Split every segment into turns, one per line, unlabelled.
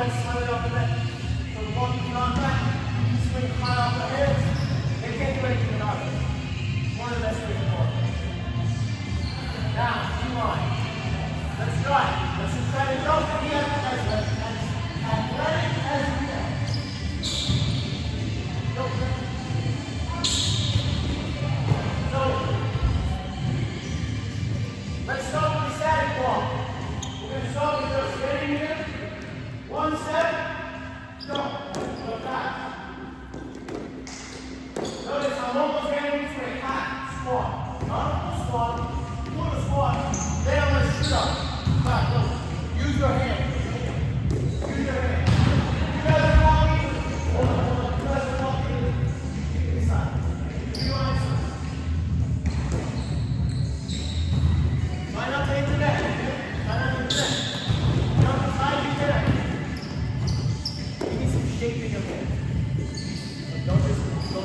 right slightly off the net. So the ball can contact, you can swing high off the hands. They can't do anything without it. One of the best ways to ball. Now, two line. Let's try. Let's just try to jump and be as athletic as we can. Go. So, let's start with the static ball. We're going to start with just standing here. One step. Go. Go back. Notice I'm almost getting into a half squat. Not a full squat. Full squat. Then I'm going to shoot up. Back. Go. Use your hand. Use your hand. You guys are walking. Hold on. You guys are walking. This side. You on this side. Try not to hit the net. Try not to hit the net. Jump aside, you get it. You need some shape in your hand. Don't just go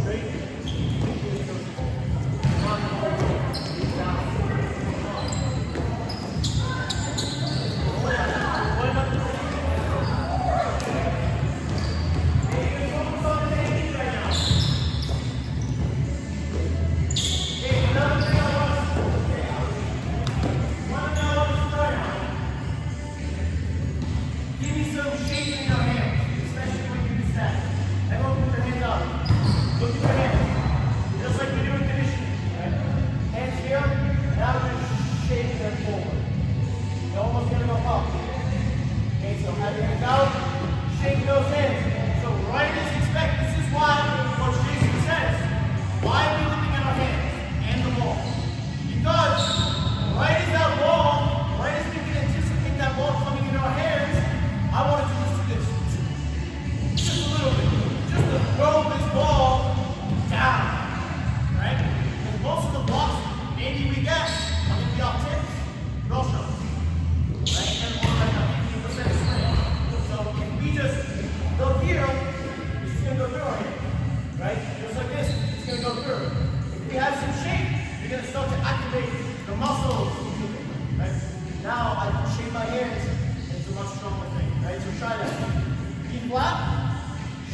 straight. Come on, down.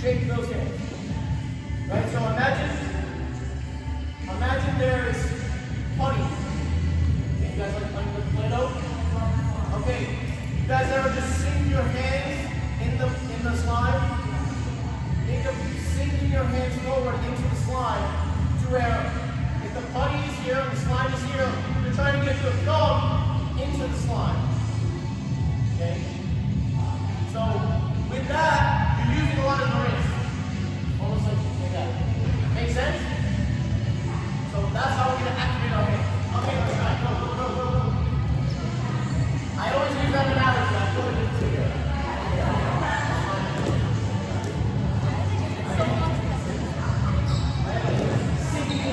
Shake those hands. Right? So imagine there is putty. Okay, you guys like putty with Play-Doh? Okay. You guys ever just sink your hands in the slime? Think of sinking your hands forward into the slime to where if the putty is here and the slime is here, you're trying to get your thumb into the slime. Okay? So with that, you're using a lot of the wrist. Almost like that. Make sense? So that's how we're going to activate our hands. Okay, let's try. Go. I always use that analogy. I feel like it's here. Sinking the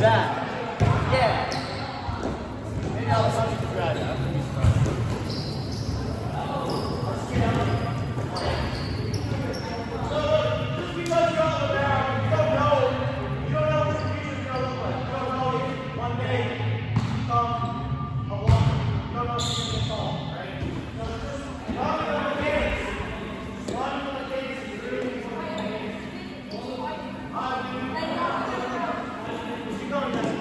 that. Yeah. Maybe I'll tell you to grab that. Just because you're on the barrel, you don't know what the future's gonna look like. You don't know if one day you become a walker. You don't know if you're gonna fall, right? So just run on the cadence. Run on the cadence is really important. Keep going, guys.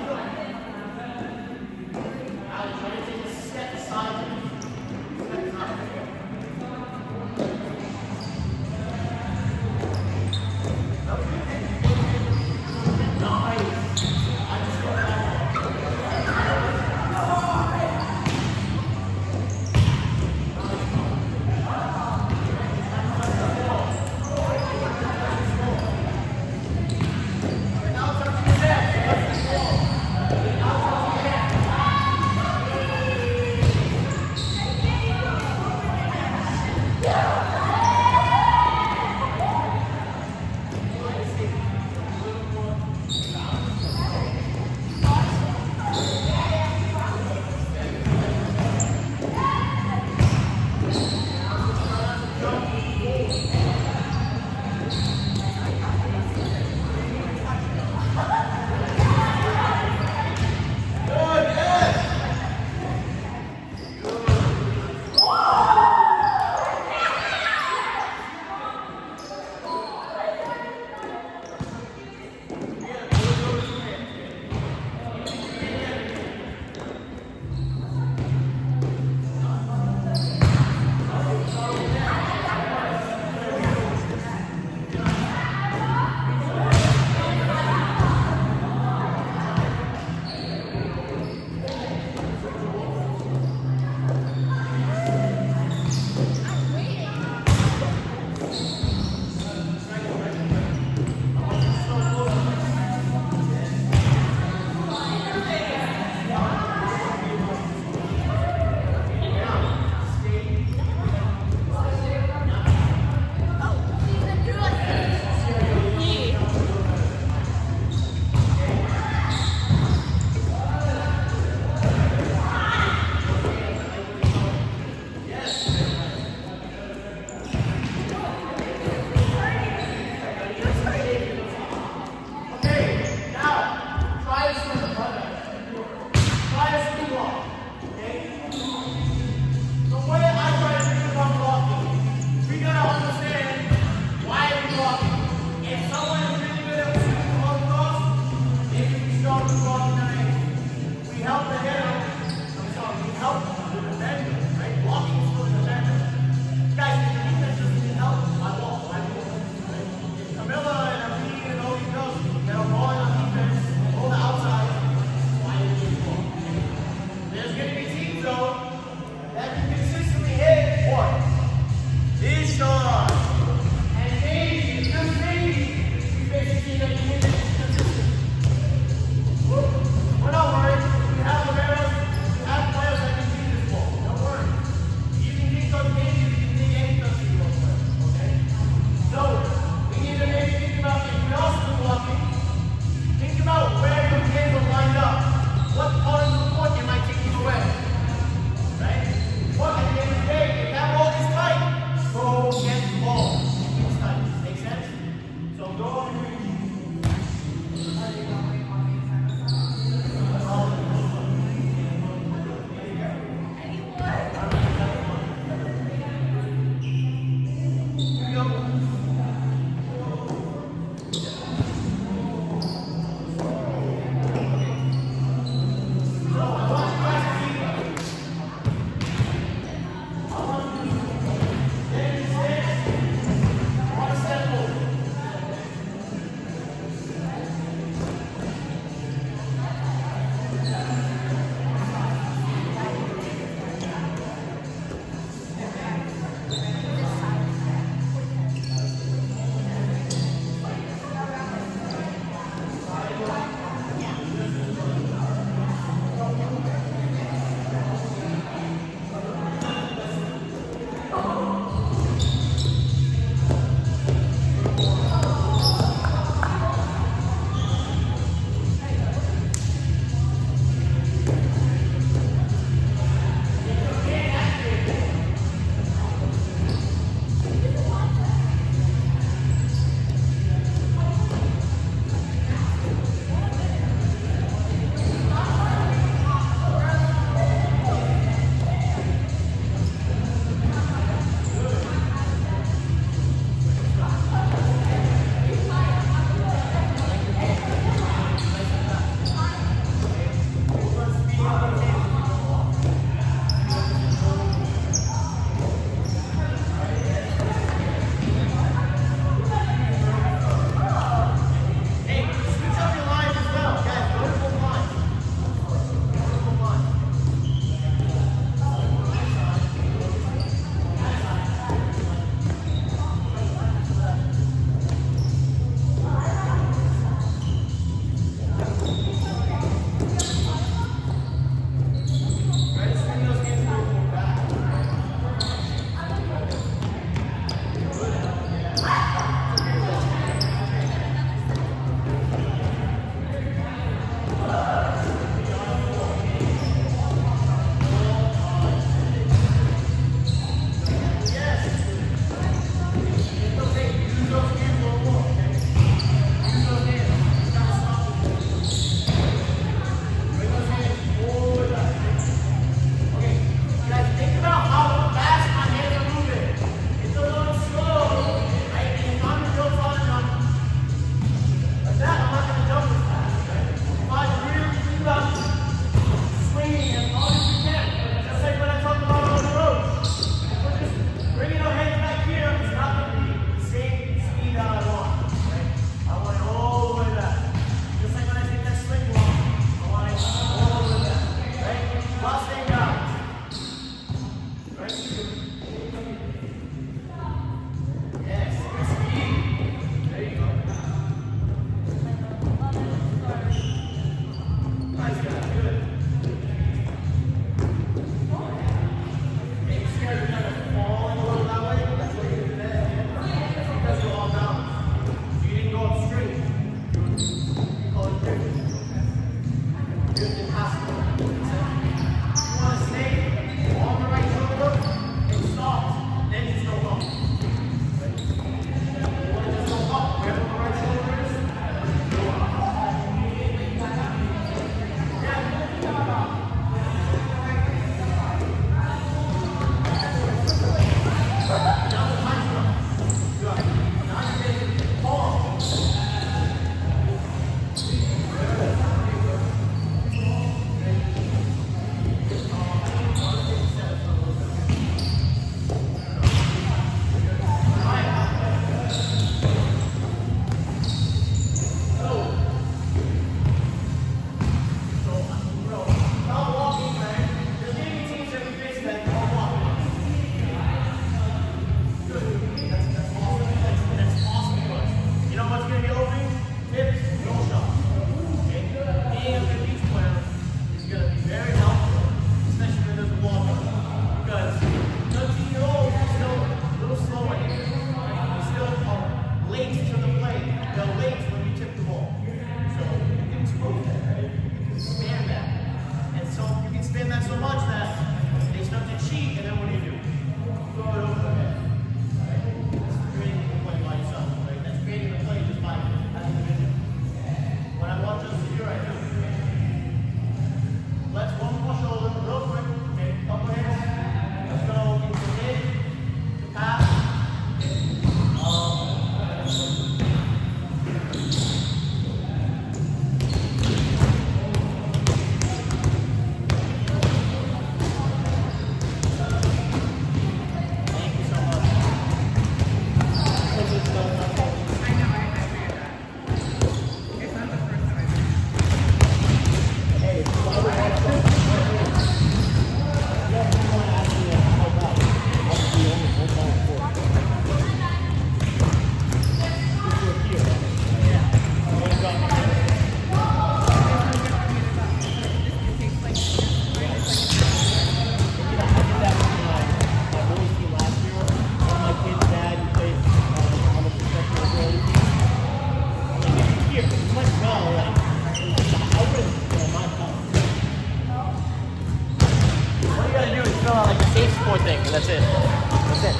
skateboard thing, and that's it. That's it.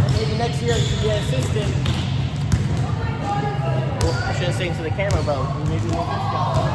And maybe next year you can be an assistant. Well, I shouldn't say to the camera, but maybe we'll